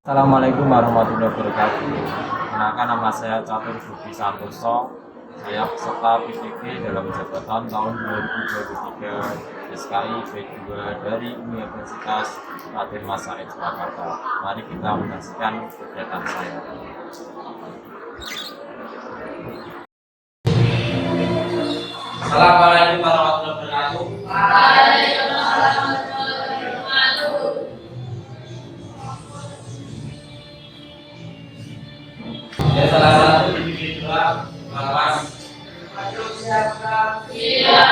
Assalamualaikum warahmatullahi wabarakatuh. Perkenalkan, nama saya Catur Budi Santoso. Saya peserta PTK dalam jabatan tahun 2023 SKI B2 dari Universitas Radén Mas Said Surakarta. Mari kita menyaksikan kegiatan saya. Assalamualaikum warahmatullahi wabarakatuh. Ya, salah satu individu lapas. Iya.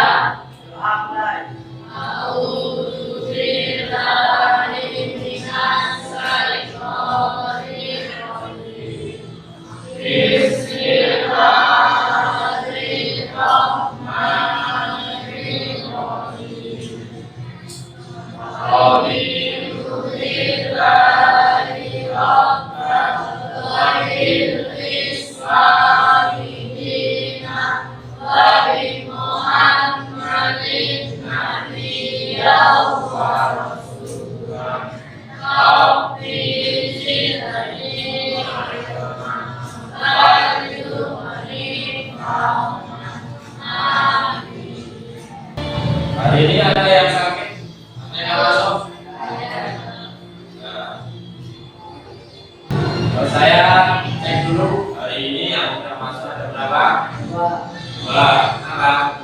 Hari ini ada yang sakit, ada yang masuk. Kalau saya cek dulu hari ini yang sudah masuk ada berapa? Dua. Kenapa?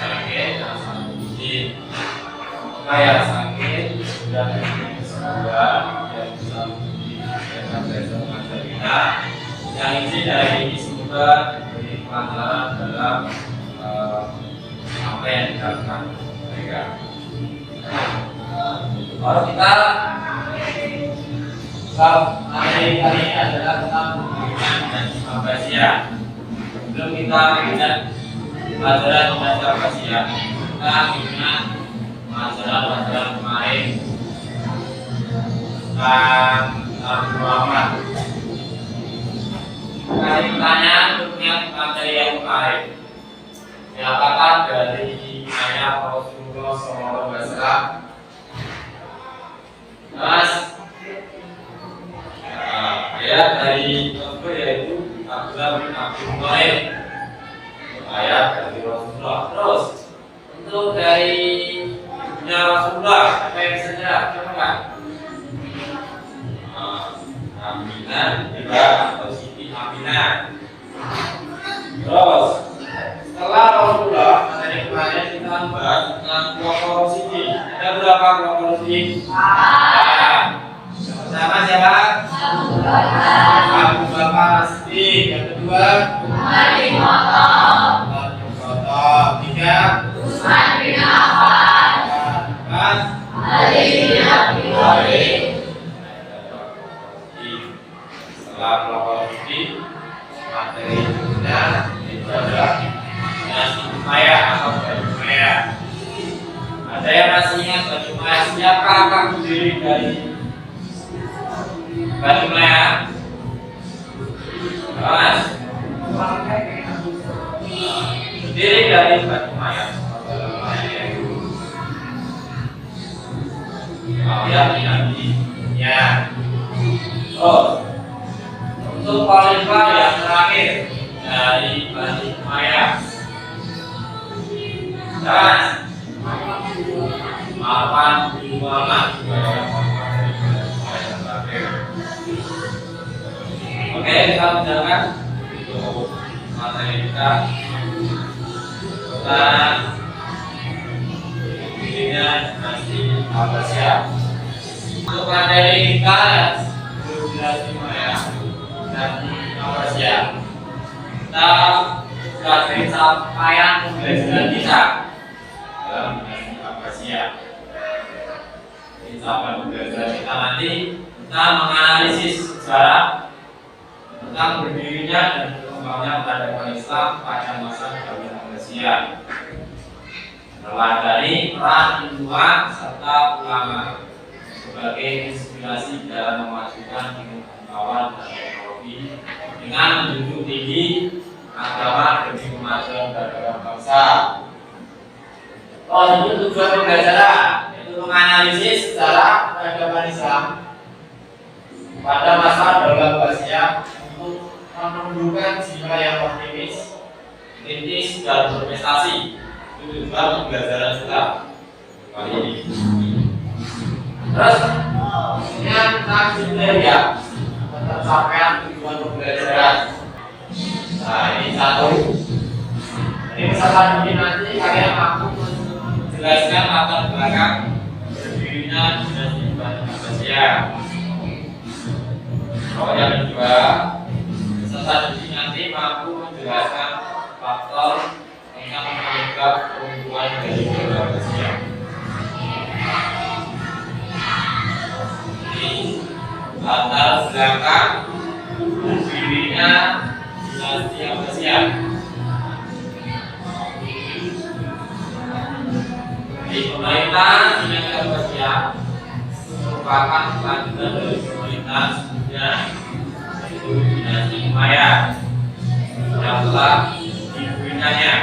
Sakit, kayak sakit sudah kedua yang bisa sampai semasa kita. Yang ini dari semoga diberi pelajaran dalam apa yang dilakukan mereka. Kalau kita materi kali ini adalah tentang pendidikan dan afasia. Sebelum kita melihat pelajaran dan afasia, kita ingat pelajaran kemarin tentang Nabi Muhammad. Kasih pertanyaan untuk materi yang kemarin. Diapakah dari ayat Rasulullah SAW? Mas, ayat dari Rasul yaitu Abdullah bin Abdul Muthalib. Ayat dari Rasulullah. Terus untuk dari ibunya Rasulullah, apa yang bisa jawab? Coba. Aminah juga atau Siti Aminah. Terus setelah Rasulullah, materi kemarin kita bahas tentang kelompok Siti. Ada berapa kelompok Siti? Pertama siapa? Abu Bakar Siddiq. Yang kedua? Tiga? Utsman bin Affan. Empat? Ali bin Abi Thalib. Setelah kelompok Siti, materi kita itu adalah Nasi Maya atau Baju Maya. Ada yang masih ingat Baju Maya? Siapa akan berdiri dari Baju Maya? Mas? Berdiri dari Baju Maya. Dia Nabi. Ya. Oh, untuk khalifah yang terakhir dari Bani Umayyah. Mas, Marwan bin Muhammad. Oke, kita bicarakan untuk materi kita tentang dirinya dinasti Abbasiyah. Untuk materi kita dinasti Umayyah dan Abbasiyah, kita sudah beri sampaian pembelajaran kita dalam dinasti Abbasiyah. Ini sampaian pembelajaran kita nanti kita menganalisis sejarah tentang berdirinya dan berkembangnya peradaban Islam pada masa Khalifah Abbasiyah, meneladani peran ilmuwan serta ulama sebagai inspirasi dalam memajukan ilmu pengetahuan dan teknologi dengan menjunjung tinggi agama demi kemajuan peradaban bangsa. Oh, itu tujuan pembelajaran, yaitu menganalisis secara peradaban Islam pada masa Daulah Abbasiyah untuk menunjukkan jiwa yang optimis, kritis, dan berprestasi. Itu juga pembelajaran kita kali ini. Terus dengan kriteria pencapaian tujuan pembelajaran. Nah ini satu. Jadi peserta didik nanti kalian mampu menjelaskan latar belakang berdirinya dinasti Bani Abbasiyah. Oh yang kedua, peserta didik nanti mampu menjelaskan faktor yang menyebabkan perempuan dari Bani Abbasiyah. Latar belakang berdirinya dinasti Abbasiyah. Di pemerintahan dinasti Abbasiyah merupakan kelanjutan dari pemerintahan sebelumnya, yaitu dinasti Umayyah yang telah diberikannya.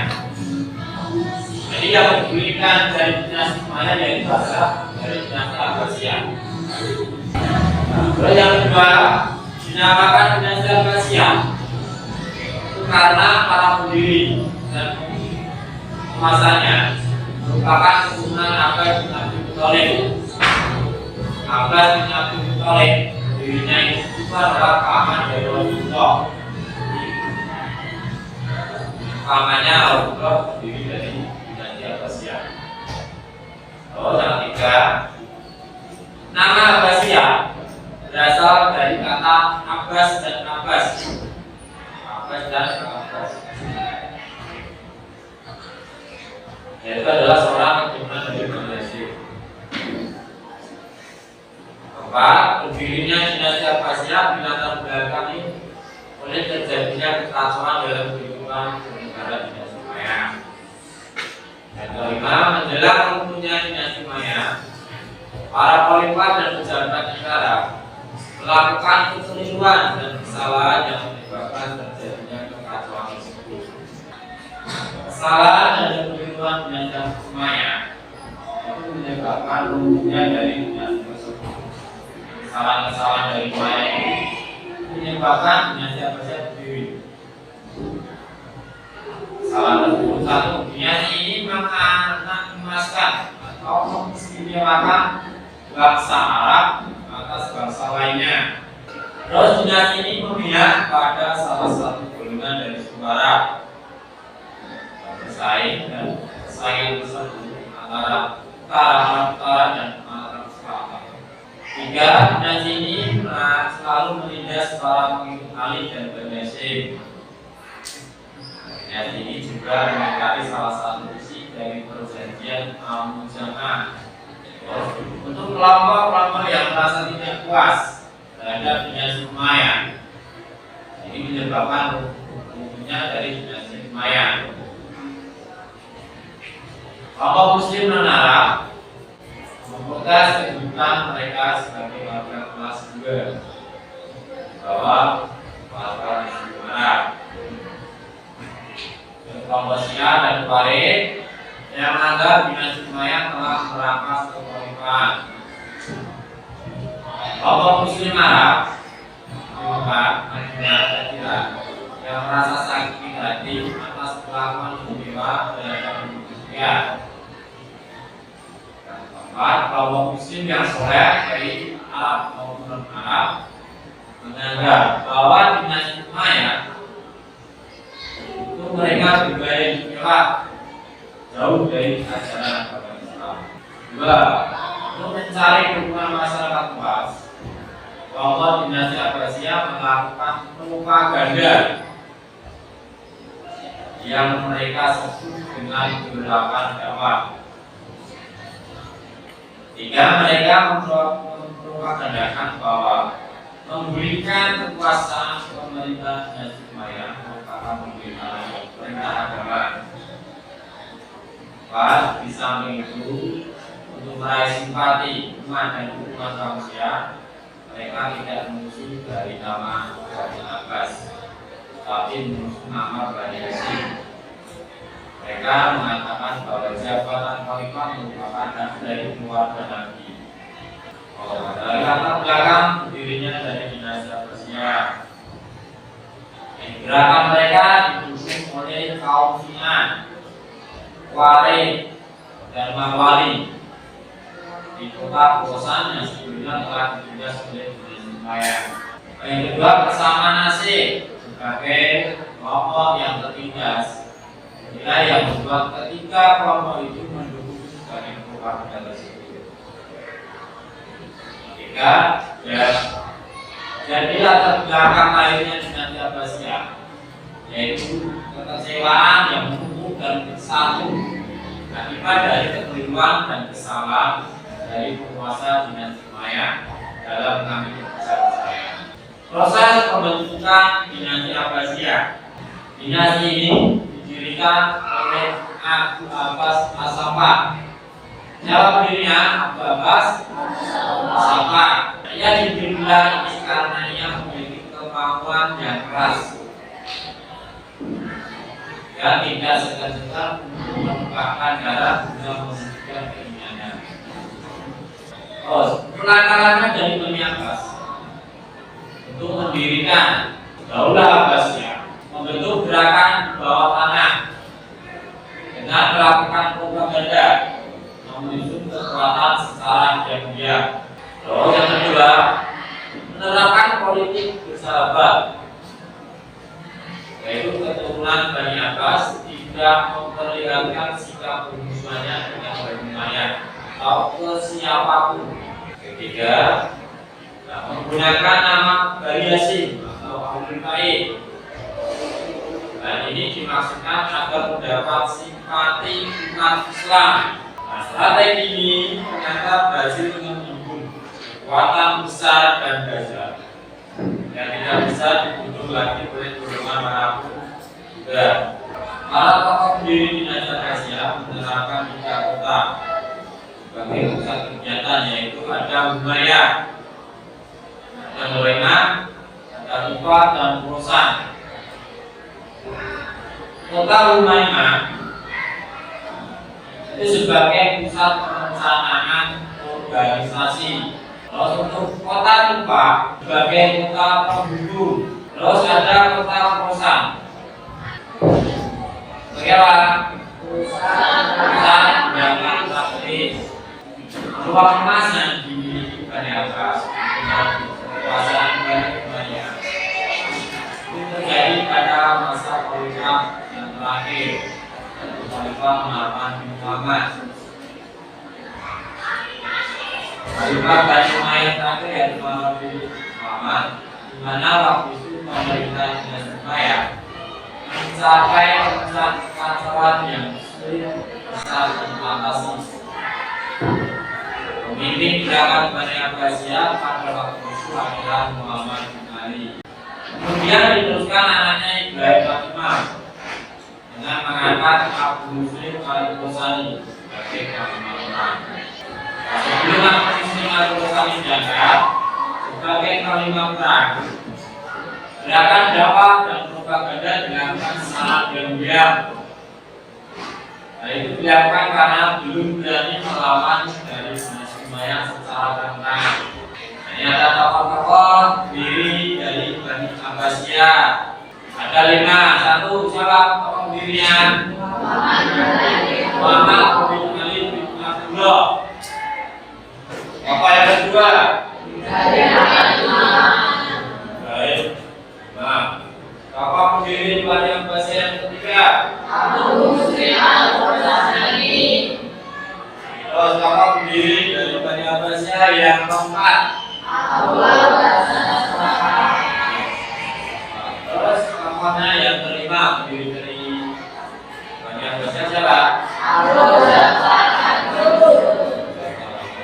Jadi yang diberikan dari dinasti Umayyah yaitu adalah dari dinasti Abbasiyah. Terus yang kedua, dinamakan dinasti Abbasiyah itu karena para pendiri dan penguasanya merupakan keturunan Abbas bin Abdul Thalib. Abbas bin Abdul Thalib dirinya itu adalah paman dari Rasulullah. Pamannya Rasulullah terdiri dari dinasti Abbasiyah. Oh, yang ketiga, nama Abbasiyah berasal dari kata Abbas dan Abbas. Abbas dan Abbas. Yaitu adalah seorang keturunan dari Bani Hashim. Keempat, berdirinya dinasti Abbasiyah dilatar belakangi oleh terjadinya kekacauan dalam kehidupan negara dinasti Umayyah. Yang kelima, menjelang runtuhnya dinasti Umayyah, para khalifah dan pejabat negara melakukan kekeliruan dan kesalahan yang menyebabkan terjadinya kekacauan tersebut. Kesalahan dan kekeliruan dinasti Umayyah itu menyebabkan runtuhnya dari dinasti tersebut. Kesalahan-kesalahan dari Umayyah ini menyebabkan dinasti Abbasiyah berdiri. Kesalahan tersebut satu, dinasti ini mengemaskan atau mengistimewakan bangsa Arab atas bangsa lainnya. Terus dinasti ini memihak pada salah satu golongan dari suku Arab, bersaing dan persaingan tersebut antara Arab Utara dan Arab Selatan. Tiga, dinasti ini selalu menindas para pengikut Ali dan Bani Hashim. Dinasti ini juga mengingkari salah satu isi dari perjanjian Al-Mujamah. Untuk kelompok-kelompok yang merasa tidak puas terhadap dinasti Umayyah, ini menyebabkan runtuhnya dari dinasti Umayyah. Kelompok Muslim non-Arab memprotes kedudukan mereka sebagai warga kelas 2 bahwa warga Muslim Arab. Kelompok Syiah dan Khawarij yang menganggap dinasti Umayyah telah merampas kekhalifahan. Kelompok Muslim Arab yang merasa sakit hati atas perlakuan istimewa terhadap manusia. Keempat, kelompok Muslim yang soleh dari Arab maupun non-Arab menganggap bahwa dinasti Umayyah itu mereka bergaya istimewa jauh dari ajaran agama Islam. Dua, untuk mencari dukungan masyarakat luas, kelompok dinasti Abbasiyah melakukan propaganda yang mereka sebut dengan gerakan dakwah. Tiga, mereka mempropagandakan bahwa memberikan kekuasaan pemerintah dinasti Umayyah merupakan perintah agama. Empat, di samping itu, untuk meraih simpati umat dan dukungan manusia, mereka tidak mengusung dari nama Bani Abbas, tapi mengusung nama Bani Hashim. Mereka mengatakan bahwa jabatan khalifah merupakan hak dari keluarga Nabi. Dari latar belakang berdirinya dari dinasti Abbasiyah. Gerakan mereka didukung oleh kaum Sinan, Wari, dan Marwari di kota Khorasan yang sebelumnya telah ditindas oleh dinasti Umayyah. Yang kedua, kesamaan nasib sebagai kelompok yang tertindas. Inilah yang membuat ketiga kelompok itu mendukung sebagai keluarga tersebut. Ketiga, jadi latar belakang lainnya dinasti Abbasiyah, yaitu kekecewaan yang menumpuk dan bersatu akibat dari kekeliruan dan kesalahan dari penguasa dinasti Umayyah dalam mengambil keputusan. Proses pembentukan dinasti Abbasiyah. Dinasti ini didirikan oleh Abu Abbas As-Saffah. Siapa pendirinya? Abu Abbas As-Saffah. Ia dipilih karena ia memiliki kemampuan yang keras dan tidak segan-segan untuk menumpahkan darah guna mewujudkan keinginannya. Penakalannya dari Bani Abbas untuk mendirikan Daulah Abbasiyah, membentuk gerakan di bawah tanah dengan melakukan propaganda, menyusun kekuatan secara diam-diam. Terus yang kedua, menerapkan politik bersahabat, yaitu keturunan Bani Abbas tidak memperlihatkan sikap berhubungannya dengan Bani Umayyah atau ke siapapun. Ketiga, menggunakan nama Bani Hashim atau Ahlul Bait. Dan ini dimaksudkan agar mendapat simpati umat Islam. Nah, strategi ini ternyata berhasil menimbun kekuatan besar dan dahsyat yang tidak bisa dibunuh lagi oleh golongan manapun juga. Para tokoh pendiri dinasti Abbasiyah menerapkan 3 kota sebagai pusat kegiatan, yaitu ada Umayyah, ada Nuaimah, ada Tufah, dan Khorasan. Kota Umayyah itu sebagai pusat perencanaan organisasi. Terus untuk kota Tufah sebagai kota penghubung. Terus ada kota Khorasan sebagai pusat perdagangan strategis. Ruang emas yang dimiliki Bani Abbas dengan kekuasaan Bani Umayyah itu terjadi pada masa khalifah yang terakhir, yaitu Khalifah Marwan bin Muhammad. Khalifah Bani Umayyah terakhir yaitu Marwan bin Muhammad, di mana waktu itu pemerintah dinasti Umayyah mencapai puncak kekacauan yang sulit bisa diatasi. Pemimpin gerakan Bani Abbasiyah pada waktu itu adalah Muhammad bin Ali. Kemudian diteruskan anaknya Ibrahim Fatimah dengan mengangkat Abu Muslim Al-Ghazali sebagai panglima. Sebelum Abu Muslim Al-Ghazali diangkat sebagai panglima perang, gerakan dakwah dan propaganda dilakukan secara diam-diam. Hal itu dilakukan karena belum berani melawan dari dinasti Umayyah secara terang-terangan. Ini ada tokoh-tokoh diri dari Bani Abbasiyah. Ada 5. 1. Siapa tokoh dirinya? Muhammad bin Ali bin Abdullah. Apa yang kedua? Baik. Nah, tokoh pendiri Bani Abbasiyah yang ketiga? Abu Muslim Al-Ghazali. Terus tokoh pendiri dari Bani Abbasiyah yang keempat? Abu Abbas As-Saffah. Terus tokohnya yang kelima pendiri dari Bani Abbasiyah siapa? Abu Ja'far Al-Mansur.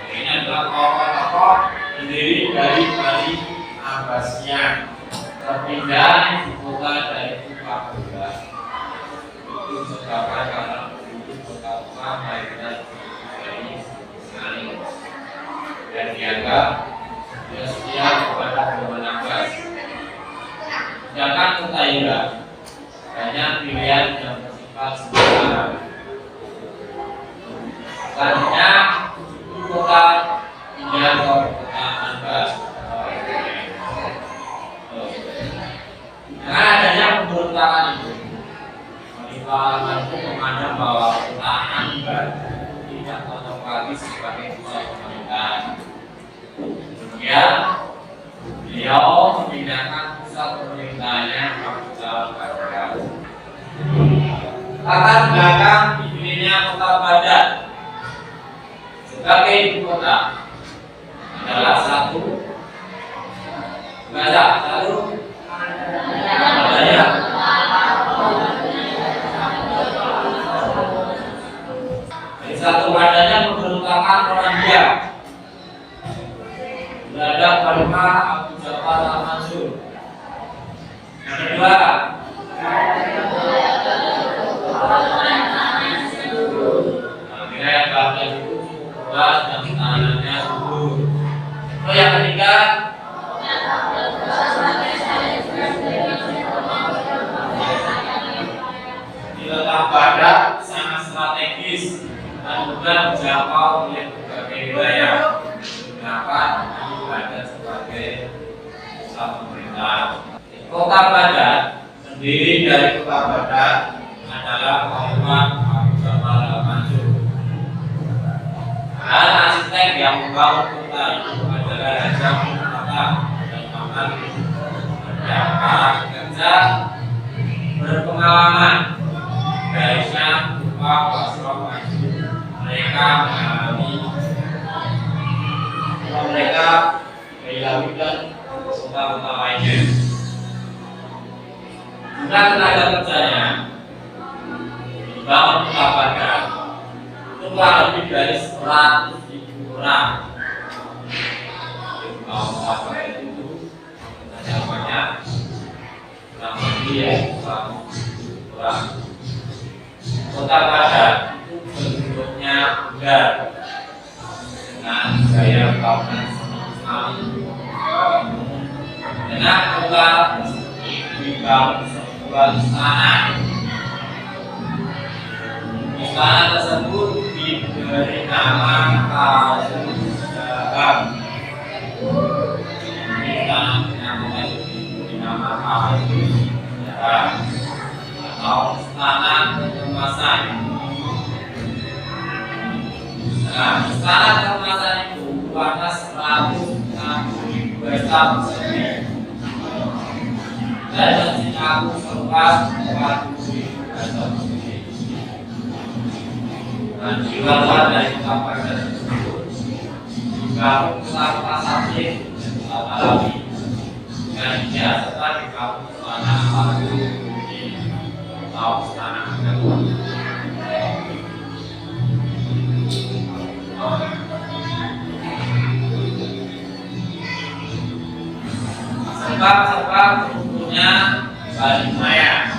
Ini adalah tokoh-tokoh pendiri dari Bani Abbasiyah. Terpindah ibu kota dari Kufah itu disebabkan karena penduduk kota Kufah mayoritas dari Ismail dan dianggap dia setia kepada Bani Abbas. Sedangkan kota Irak banyak pilihan yang bersifat sementara. Selanjutnya tidak otomatis sebagai pusat pemerintahan. Kemudian beliau memindahkan pusat pemerintahannya ke Kota Badat. Latar belakang dipilihnya Kota Badat sebagai ibu kota adalah satu adanya pemberontakan Polandia terhadap Khalifah Abu Ja'far Al-Mansur. Yang kedua, wilayah Baghdad itu luas dan tanahnya subur. Yang ketiga, di letak Baghdad sangat strategis dan mudah dijangkau oleh berbagai wilayah, menggunakan Baghdad sebagai pusat pemerintahan. Kota Baghdad terdiri dari Kota Baghdad adalah Khalifah Abu Ja'far Al-Mansur. Dan arsitek yang membangun kota itu adalah Raja Muhammad dan Muhammad dan para pekerja berpengalaman dari Syam, Kufa, Basra, Mansur. Mereka kehilangan kota-kota lainnya. Jumlah tenaga kerjanya dibangun Kota Baghdad itu telah lebih dari 100.000 orang. Kalau Kota Baghdad itu kerjanya banyak, kurang lebih ya 100.000 orang. Kota Baghdad itu bentuknya bugar dengan gaya bangunan Islami. Dengan kota dibangun sebuah istana. Istana tersebut diberi nama Al-Jahab. Istana namanya diberi nama Al-Jahab atau istana keemasan. Nah, istana keemasan itu luasnya 160.000 hektar persegi dan masjidnya seluas 40.000 hektar persegi. Dan di luar dari Kota Baghdad tersebut dibangun kota-kota Sabih dan kota Malawi dan dia serta dibangun istana Al-Jahab atau istana Agama. Sebab tentunya Bani Umayyah.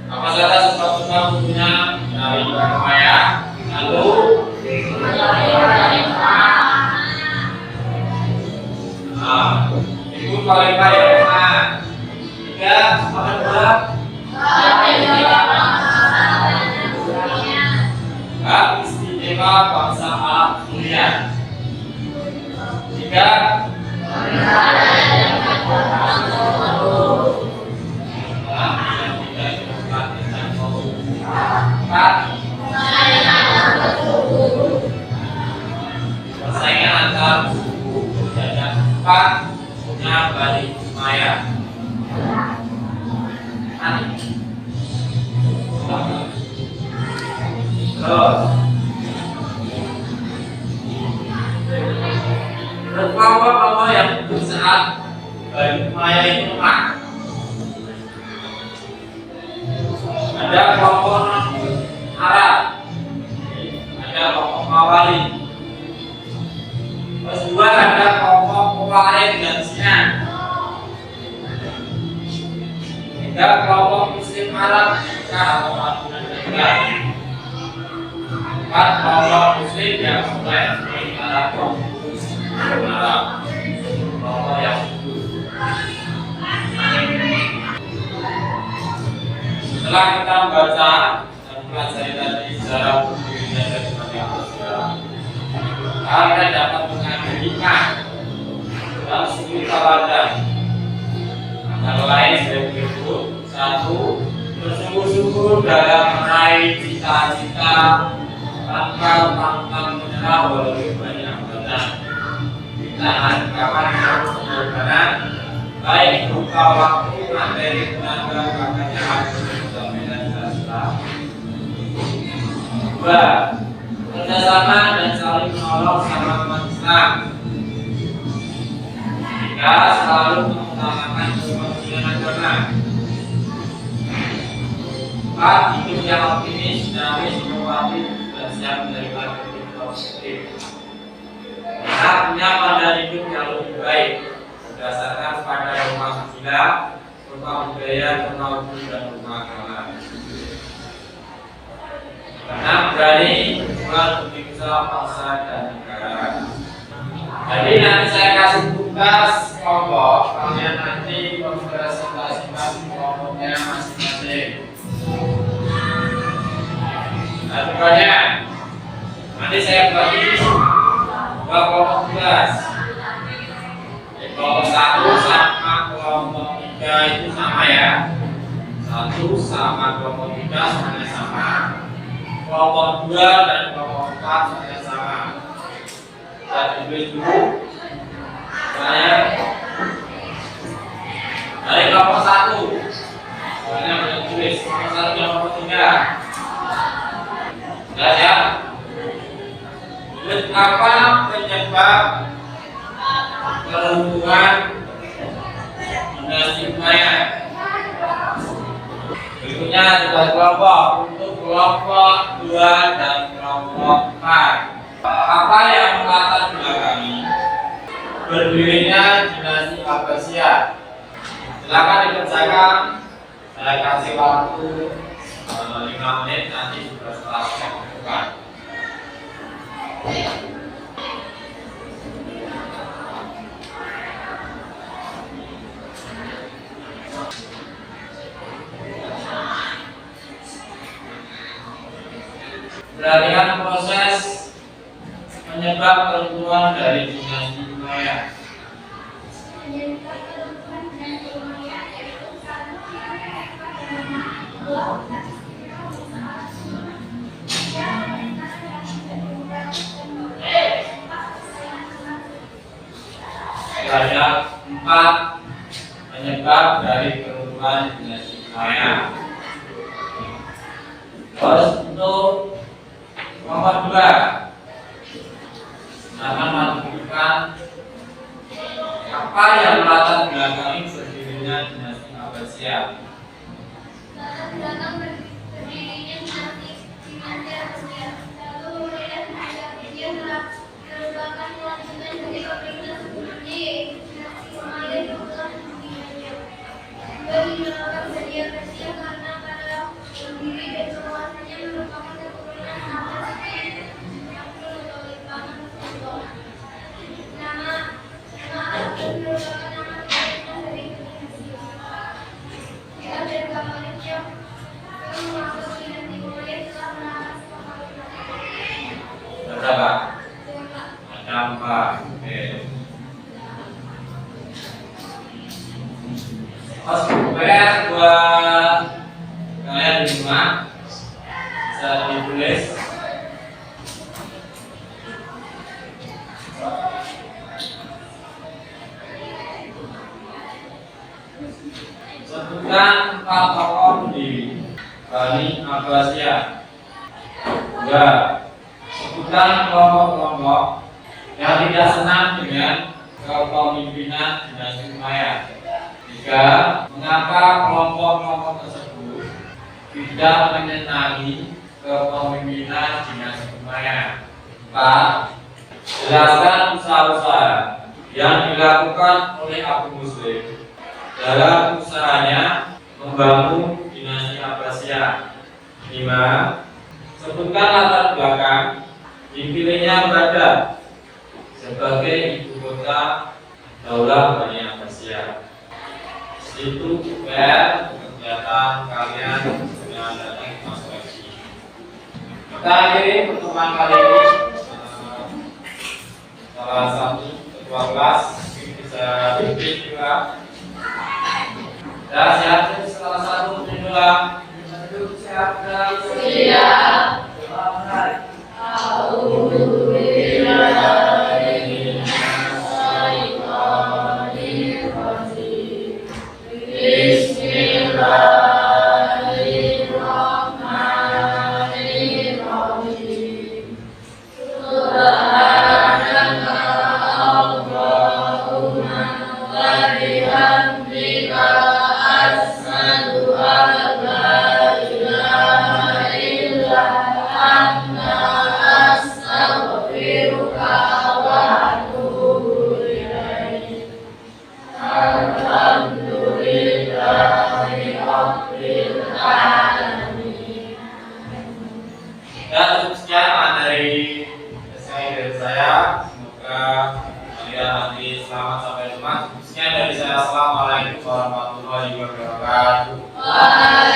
Apa saja sebab-sebab tentunya dari Bani Umayyah? Lalu itu Khalifah yang pertama. Tiga, apa kedua? Hak istimewa bangsa Arab dunia. Tiga, persaingan antar suku dan empat punya Bani Umayyah. Terus kelompok-kelompok yang hidup saat Bani Umayyah itu lemah. Ada kelompok Arab, ada kelompok Mawali. Terus dua ada kelompok Khawarij dan Syiah. Tiga kelompok Muslim Arab atau Madinah Negara. Empat kelompok Muslim yang mulai dari Arab Arab, kelompok yang setelah kita membaca dan pelajari tadi sejarah berdirinya dari Indonesia, kita dapat mengambil hikmah dalam segi tawadan. Antara lain sebagai berikut: satu, bersungguh-sungguh dalam meraih meraih cita-cita tanpa pantang menyerah walaupun banyak beban. Kita adakan pengorbanan baik berupa waktu, materi, tenaga, pekerjaan, jaminan dasar. Dua, kerjasama dan saling menolong sama umat Islam. Tiga, selalu mengutamakan kepentingan agama. Empat, hidup yang optimis, dinamis, inovatif, dan siap menerima kritik positif. Kita punya pandangan hidup yang lebih baik berdasarkan pada norma sosial, norma budaya, norma hukum, dan norma agama. Karena berani berjuang demi usaha bangsa dan negara. Jadi nanti saya kasih tugas kelompok, kalian nanti mempresentasikan kelompoknya masing-masing. Nah, tugasnya nanti saya bagi dua kelompok tugas. Kelompok 1 sama kelompok 3 itu sama ya. 1 sama kelompok 3 semuanya sama. Kelompok 2 dan kelompok 4 semuanya sama. Saya tulis dulu. Saya dari kelompok 1 semuanya sudah tulis. Kelompok 1 dan kelompok 3. Sudah ya? Apa penyebab keruntuhan dinasti Umayyah? Berikutnya tugas kelompok untuk kelompok 2 dan kelompok 4. Apa yang melatar belakangi berdirinya dinasti Abbasiyah? Silakan dikerjakan. Saya kasih waktu 5 menit, nanti sudah selesai bukan. Perhatikan proses penyebab keruntuhan dari dinasti Umayyah. Ada 4 penyebab dari keruntuhan dinasti Umayyah. Terus untuk nomor 2 akan menunjukkan apa yang melatar belakangi berdirinya dinasti Abbasiyah. Latar belakang berdirinya dinasti Abbasiyah. Lalu mulailah dia merupakan kelanjutan dari pemerintahan sebelumnya, yaitu dinasti Umayyah yang telah berdirinya. Juga dinamakan dari Abbasiyah karena pada pendiri dan penguasanya merupakan keturunan Abbasiyah yang merupakan nama Al-Qur'an merupakan nama keturunan dari dinasti Umayyah. Jika ada gambaran yang mengaku dinasti Umayyah telah menahan Berapa? Ada 4. Oke. Supaya buat kalian di rumah bisa ditulis. Sebutkan 4 tokoh di Bani Abbasiyah. 2. Sebutkan kelompok-kelompok yang tidak senang dengan kepemimpinan dinasti Umayyah. 3. Mengapa kelompok-kelompok tersebut tidak menyenangi kepemimpinan dinasti Umayyah. 4. Jelaskan usaha-usaha yang dilakukan oleh Abu Muslim dalam usahanya membangun dinasti Abbasiyah. 5. Sebutkan latar belakang dipilihnya Baghdad sebagai ibu kota Daulah Bani Abbasiyah. Itu kegiatan kalian dengan datang ke masjid. Kita akhiri pertemuan kali ini. Salah satu ketua kelas bisa bimbing juga. Dan siapkan salah satu judul Dan cukup sekian materi dari saya. Semoga kalian nanti selamat sampai rumah. Cukup sekian dari saya. Assalamualaikum warahmatullahi wabarakatuh.